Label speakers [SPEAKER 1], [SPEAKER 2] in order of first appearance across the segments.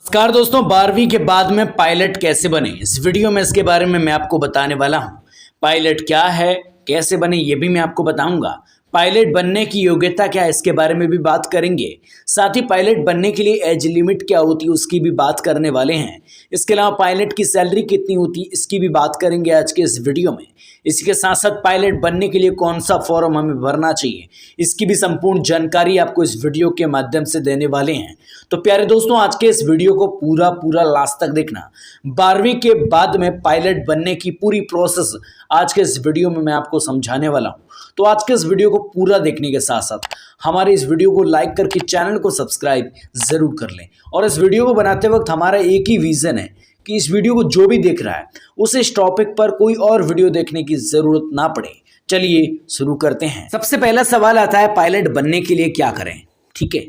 [SPEAKER 1] नमस्कार दोस्तों, 12वीं के बाद में पायलट कैसे बने, इस वीडियो में इसके बारे में मैं आपको बताने वाला हूं। पायलट क्या है, कैसे बने, ये भी मैं आपको बताऊंगा। पायलट बनने की योग्यता क्या है, इसके बारे में भी बात करेंगे। साथ ही पायलट बनने के लिए एज लिमिट क्या होती है, उसकी भी बात करने वाले हैं। इसके अलावा पायलट की सैलरी कितनी होती है, इसकी भी बात करेंगे आज के इस वीडियो में। इसी के साथ साथ पायलट बनने के लिए कौन सा फॉर्म हमें भरना चाहिए, इसकी भी संपूर्ण जानकारी आपको इस वीडियो के माध्यम से देने वाले हैं। तो प्यारे दोस्तों, आज के इस वीडियो को पूरा लास्ट तक देखना। 12वीं के बाद में पायलट बनने की पूरी प्रोसेस आज के इस वीडियो में मैं आपको समझाने वाला हूं। तो आज के इस वीडियो को पूरा देखने के साथ साथ हमारे इस वीडियो को लाइक करके चैनल को सब्सक्राइब जरूर कर लें। और इस वीडियो को बनाते वक्त हमारा एक ही विजन है कि इस वीडियो को जो भी देख रहा है उसे इस टॉपिक पर कोई और वीडियो देखने की जरूरत ना पड़े। चलिए शुरू करते हैं। सबसे पहला सवाल आता है, पायलट बनने के लिए क्या करें। ठीक है,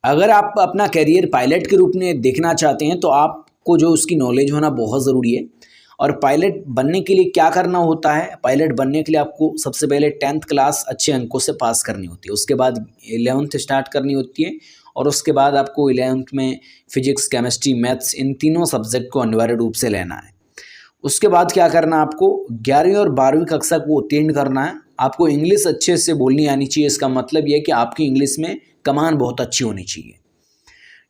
[SPEAKER 1] अगर आप अपना करियर पायलट के रूप में देखना चाहते हैं तो आपको जो उसकी नॉलेज होना बहुत ज़रूरी है। और पायलट बनने के लिए क्या करना होता है, पायलट बनने के लिए आपको सबसे पहले 10th क्लास अच्छे अंकों से पास करनी होती है। उसके बाद 11th स्टार्ट करनी होती है और उसके बाद आपको 11th में फिजिक्स, केमिस्ट्री, मैथ्स इन तीनों सब्जेक्ट को अनिवार्य रूप से लेना है। उसके बाद क्या करना है, आपको 11वीं और 12वीं कक्षा को उत्तीर्ण करना है। आपको इंग्लिश अच्छे से बोलनी आनी चाहिए। इसका मतलब यह है कि आपकी इंग्लिश में कमांड बहुत अच्छी होनी चाहिए।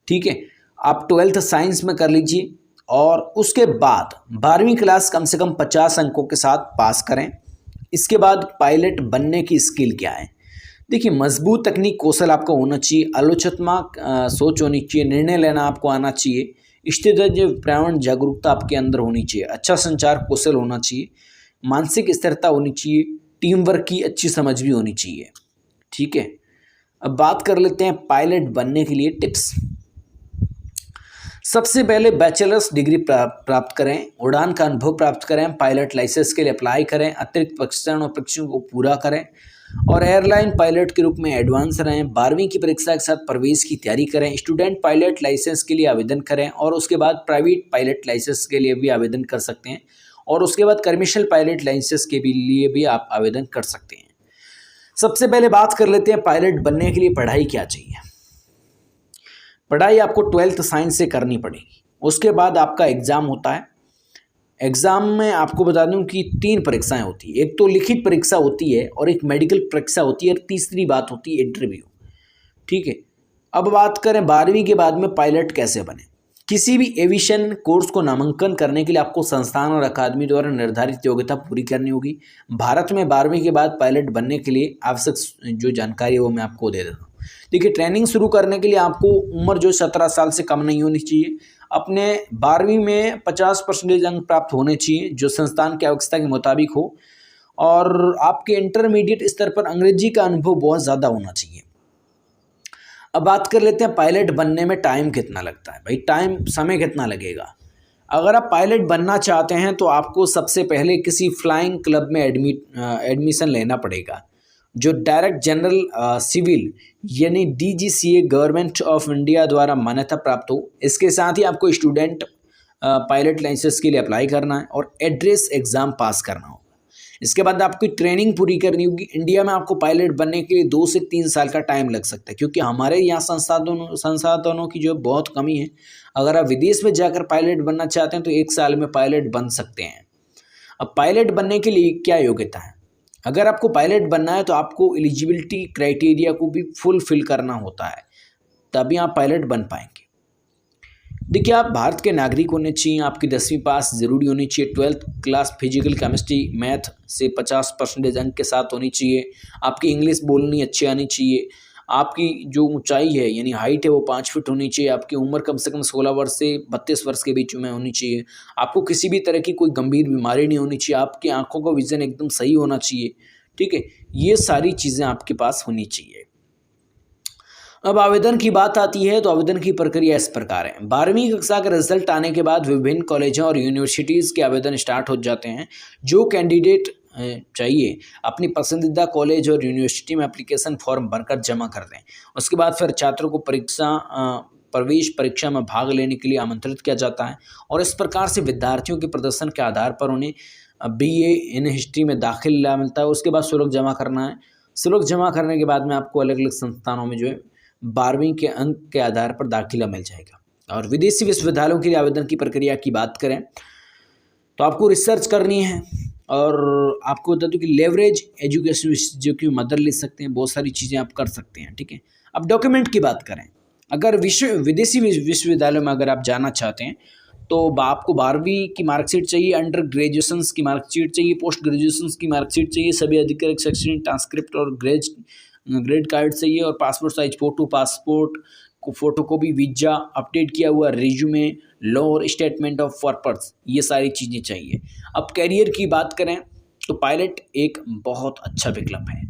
[SPEAKER 1] ठीक है, आप 12th साइंस में कर लीजिए और उसके बाद 12वीं क्लास कम से कम 50 अंकों के साथ पास करें। इसके बाद पायलट बनने की स्किल क्या है। देखिए, मजबूत तकनीक कौशल आपका होना चाहिए, आलोचनात्मक सोच होनी चाहिए, निर्णय लेना आपको आना चाहिए, स्थितिज पर्यावरण जागरूकता आपके अंदर होनी चाहिए, अच्छा संचार कौशल होना चाहिए, मानसिक स्थिरता होनी चाहिए, टीम वर्क की अच्छी समझ भी होनी चाहिए। ठीक है, अब बात कर लेते हैं पायलट बनने के लिए टिप्स। सबसे पहले बैचलर्स डिग्री प्राप्त करें, उड़ान का अनुभव प्राप्त करें, पायलट लाइसेंस के लिए अप्लाई करें, अतिरिक्त प्रशिक्षण और प्रशिक्षण को पूरा करें और एयरलाइन पायलट के रूप में एडवांस रहें। 12वीं की परीक्षा के साथ प्रवेश की तैयारी करें, स्टूडेंट पायलट लाइसेंस के लिए आवेदन करें और उसके बाद प्राइवेट पायलट लाइसेंस के लिए भी आवेदन कर सकते हैं और उसके बाद कमर्शियल पायलट लाइसेंस के लिए भी आप आवेदन कर सकते हैं। सबसे पहले बात कर लेते हैं पायलट बनने के लिए पढ़ाई क्या चाहिए। पढ़ाई आपको 12th साइंस से करनी पड़ेगी। उसके बाद आपका एग्ज़ाम होता है। एग्ज़ाम में आपको बता दूं कि 3 परीक्षाएं होती है। एक तो लिखित परीक्षा होती है और एक मेडिकल परीक्षा होती है और तीसरी बात होती है इंटरव्यू। ठीक है, अब बात करें 12वीं के बाद में पायलट कैसे बने। किसी भी एविएशन कोर्स को नामांकन करने के लिए आपको संस्थान और अकादमी द्वारा निर्धारित योग्यता पूरी करनी होगी। भारत में 12वीं के बाद पायलट बनने के लिए आवश्यक जो जानकारी है वो मैं आपको दे देता हूँ। देखिए, ट्रेनिंग शुरू करने के लिए आपको उम्र जो 17 साल से कम नहीं होनी चाहिए। अपने 12वीं में 50% अंक प्राप्त होने चाहिए जो संस्थान की आवश्यकता के मुताबिक हो और आपके इंटरमीडिएट स्तर पर अंग्रेजी का अनुभव बहुत ज़्यादा होना चाहिए। अब बात कर लेते हैं पायलट बनने में टाइम कितना लगता है। भाई, समय कितना लगेगा। अगर आप पायलट बनना चाहते हैं तो आपको सबसे पहले किसी फ्लाइंग क्लब में एडमिशन लेना पड़ेगा जो डायरेक्ट जनरल सिविल यानी DGCA गवर्नमेंट ऑफ इंडिया द्वारा मान्यता प्राप्त हो। इसके साथ ही आपको स्टूडेंट पायलट लाइसेंस के लिए अप्लाई करना है और एड्रेस एग्ज़ाम पास करना होगा। इसके बाद आपकी ट्रेनिंग पूरी करनी होगी। इंडिया में आपको पायलट बनने के लिए 2 से 3 साल का टाइम लग सकता है क्योंकि हमारे यहाँ संसाधनों की जो बहुत कमी है। अगर आप विदेश में जाकर पायलट बनना चाहते हैं तो 1 साल में पायलट बन सकते हैं। अब पायलट बनने के लिए क्या योग्यता है। अगर आपको पायलट बनना है तो आपको एलिजिबिलिटी क्राइटेरिया को भी फुलफिल करना होता है, तभी आप पायलट बन पाएंगे। देखिए, आप भारत के नागरिक होने चाहिए, आपकी 10वीं पास ज़रूरी होनी चाहिए, 12th class physical, chemistry, math से 50% अंक के साथ होनी चाहिए, आपकी इंग्लिश बोलनी अच्छी आनी चाहिए, आपकी जो ऊंचाई है यानी हाइट है वो 5 फीट होनी चाहिए, आपकी उम्र कम से कम 16 वर्ष से 32 वर्ष के बीच में होनी चाहिए, आपको किसी भी तरह की कोई गंभीर बीमारी नहीं होनी चाहिए, आपकी आंखों का विजन एकदम सही होना चाहिए। ठीक है, ये सारी चीज़ें आपके पास होनी चाहिए। अब आवेदन की बात आती है तो आवेदन की प्रक्रिया इस प्रकार है। 12वीं कक्षा का रिजल्ट आने के बाद विभिन्न कॉलेजों और यूनिवर्सिटीज़ के आवेदन स्टार्ट हो जाते हैं। जो कैंडिडेट चाहिए अपनी पसंदीदा कॉलेज और यूनिवर्सिटी में एप्लीकेशन फॉर्म भरकर जमा कर दें। उसके बाद फिर छात्रों को प्रवेश परीक्षा में भाग लेने के लिए आमंत्रित किया जाता है और इस प्रकार से विद्यार्थियों के प्रदर्शन के आधार पर उन्हें BA इन हिस्ट्री में दाखिला मिलता है। उसके बाद शुल्क जमा करना है। शुल्क जमा करने के बाद में आपको अलग अलग संस्थानों में जो है 12वीं के अंक के आधार पर दाखिला मिल जाएगा। और विदेशी विश्वविद्यालयों के लिए आवेदन की प्रक्रिया की बात करें तो आपको रिसर्च करनी है और आपको बता दूं कि लेवरेज एजुकेशन जो की मदद ले सकते हैं, बहुत सारी चीज़ें आप कर सकते हैं। ठीक है, अब डॉक्यूमेंट की बात करें, अगर विदेशी विश्वविद्यालयों में अगर आप जाना चाहते हैं तो आपको 12वीं की मार्कशीट चाहिए, अंडर ग्रेजुएशन की मार्कशीट चाहिए, पोस्ट ग्रेजुएशन की मार्कशीट चाहिए, सभी अधिकारिक शैक्षणिक ट्रांसक्रिप्ट और ग्रेड कार्ड चाहिए और पासपोर्ट साइज फोटो, पासपोर्ट को फोटोकॉपी, वीजा, अपडेट किया हुआ रिज्यूमे, लॉ और स्टेटमेंट ऑफ पर्पस, ये सारी चीज़ें चाहिए। अब कैरियर की बात करें तो पायलट एक बहुत अच्छा विकल्प है।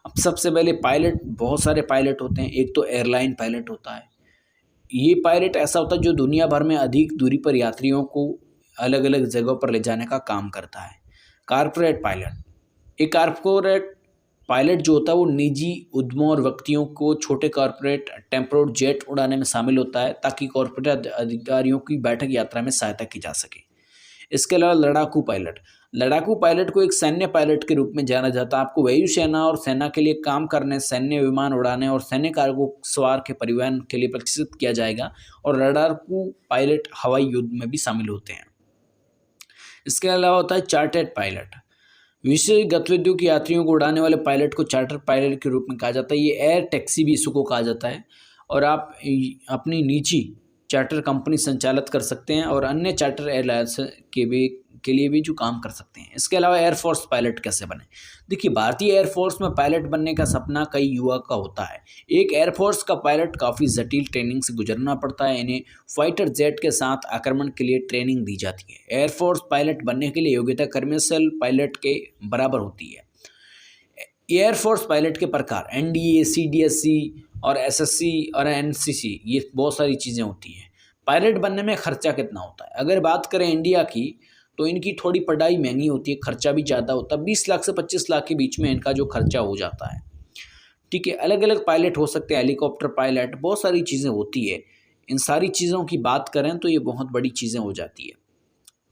[SPEAKER 1] अब सबसे पहले पायलट, बहुत सारे पायलट होते हैं। एक तो एयरलाइन पायलट होता है, ये पायलट ऐसा होता है जो दुनिया भर में अधिक दूरी पर यात्रियों को अलग अलग जगहों पर ले जाने का काम करता है। कारपोरेट पायलट, एक कारपोरेट पायलट जो होता है वो निजी उद्यमों और व्यक्तियों को छोटे कॉर्पोरेट टेम्पोरेट जेट उड़ाने में शामिल होता है ताकि कॉर्पोरेट अधिकारियों की बैठक यात्रा में सहायता की जा सके। इसके अलावा लड़ाकू पायलट, लड़ाकू पायलट को एक सैन्य पायलट के रूप में जाना जाता है। आपको वायुसेना और सेना के लिए काम करने, सैन्य विमान उड़ाने और सैन्य कार्गो सवार के परिवहन के लिए प्रशिक्षित किया जाएगा और लड़ाकू पायलट हवाई युद्ध में भी शामिल होते हैं। इसके अलावा होता है चार्टर्ड पायलट, विशेष गतिविधियों के यात्रियों को उड़ाने वाले पायलट को चार्टर पायलट के रूप में कहा जाता है। ये एयर टैक्सी भी इसको कहा जाता है और आप अपनी निजी चार्टर कंपनी संचालित कर सकते हैं और अन्य चार्टर एयरलाइंस के लिए भी जो काम कर सकते हैं। इसके अलावा एयरफोर्स पायलट कैसे बने? देखिए, भारतीय एयरफोर्स में पायलट बनने का सपना कई युवा का होता है। एक एयरफोर्स का पायलट काफ़ी जटिल ट्रेनिंग से गुजरना पड़ता है। इन्हें फाइटर जेट के साथ आक्रमण के लिए ट्रेनिंग दी जाती है। एयरफोर्स पायलट बनने के लिए योग्यता कमर्शियल पायलट के बराबर होती है। एयरफोर्स पायलट के प्रकार NDA, CDSC और SSC और NCC, ये बहुत सारी चीज़ें होती हैं। पायलट बनने में खर्चा कितना होता है? अगर बात करें इंडिया की तो इनकी थोड़ी पढ़ाई महंगी होती है, खर्चा भी ज़्यादा होता है। 20 लाख से 25 लाख के बीच में इनका जो खर्चा हो जाता है। ठीक है, अलग अलग पायलट हो सकते हैं, हेलीकॉप्टर पायलट, बहुत सारी चीज़ें होती है। इन सारी चीज़ों की बात करें तो ये बहुत बड़ी चीज़ें हो जाती है।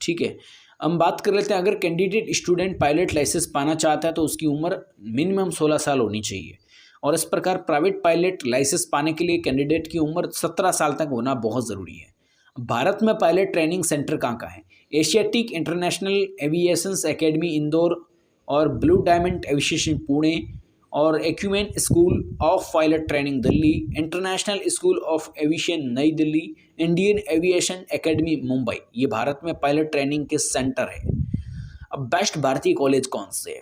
[SPEAKER 1] ठीक है, हम बात कर लेते हैं, अगर कैंडिडेट स्टूडेंट पायलट लाइसेंस पाना चाहता है तो उसकी उम्र मिनिमम 16 साल होनी चाहिए और इस प्रकार प्राइवेट पायलट लाइसेंस पाने के लिए कैंडिडेट की उम्र 17 साल तक होना बहुत ज़रूरी है। भारत में पायलट ट्रेनिंग सेंटर कहाँ है? Asiatic international aviation academy Indore और ब्लू डायमंड एविएशन पुणे और acumen school of pilot training Delhi, international school of aviation New Delhi, Indian aviation academy Mumbai, ये भारत में पायलट ट्रेनिंग के सेंटर है। अब बेस्ट भारतीय कॉलेज कौन से है?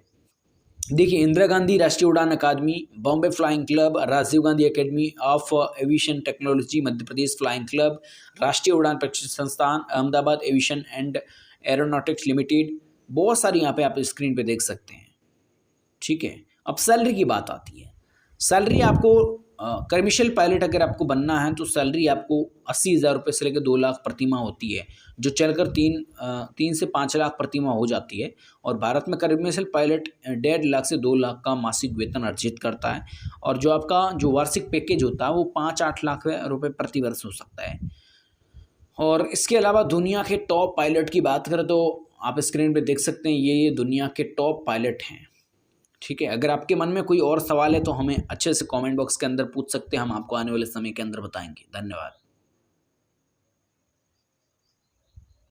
[SPEAKER 1] देखिए, Indira Gandhi Rashtriya Udan Akademi, Bombay flying club, Rajiv Gandhi academy of aviation technology, Madhya Pradesh flying club, Rashtriya Udan Prashikshan Sansthan, Ahmedabad aviation and aeronautics limited, बहुत सारी यहाँ पे आप स्क्रीन पे देख सकते हैं। ठीक है, अब सैलरी की बात आती है। सैलरी आपको कमर्शियल पायलट अगर आपको बनना है तो सैलरी आपको 80,000 रुपये से लेकर 2 लाख प्रतिमाह होती है, जो चलकर 3 से 5 लाख प्रतिमाह हो जाती है। और भारत में कमर्शियल पायलट 1.5 लाख से 2 लाख का मासिक वेतन अर्जित करता है और जो आपका जो वार्षिक पैकेज होता है वो 5-8 लाख रुपये प्रति वर्ष हो सकता है। और इसके अलावा दुनिया के टॉप पायलट की बात करें तो आप स्क्रीन पे देख सकते हैं, ये दुनिया के टॉप पायलट हैं। ठीक है, अगर आपके मन में कोई और सवाल है तो हमें अच्छे से कमेंट बॉक्स के अंदर पूछ सकते हैं, हम आपको आने वाले समय के अंदर बताएंगे। धन्यवाद।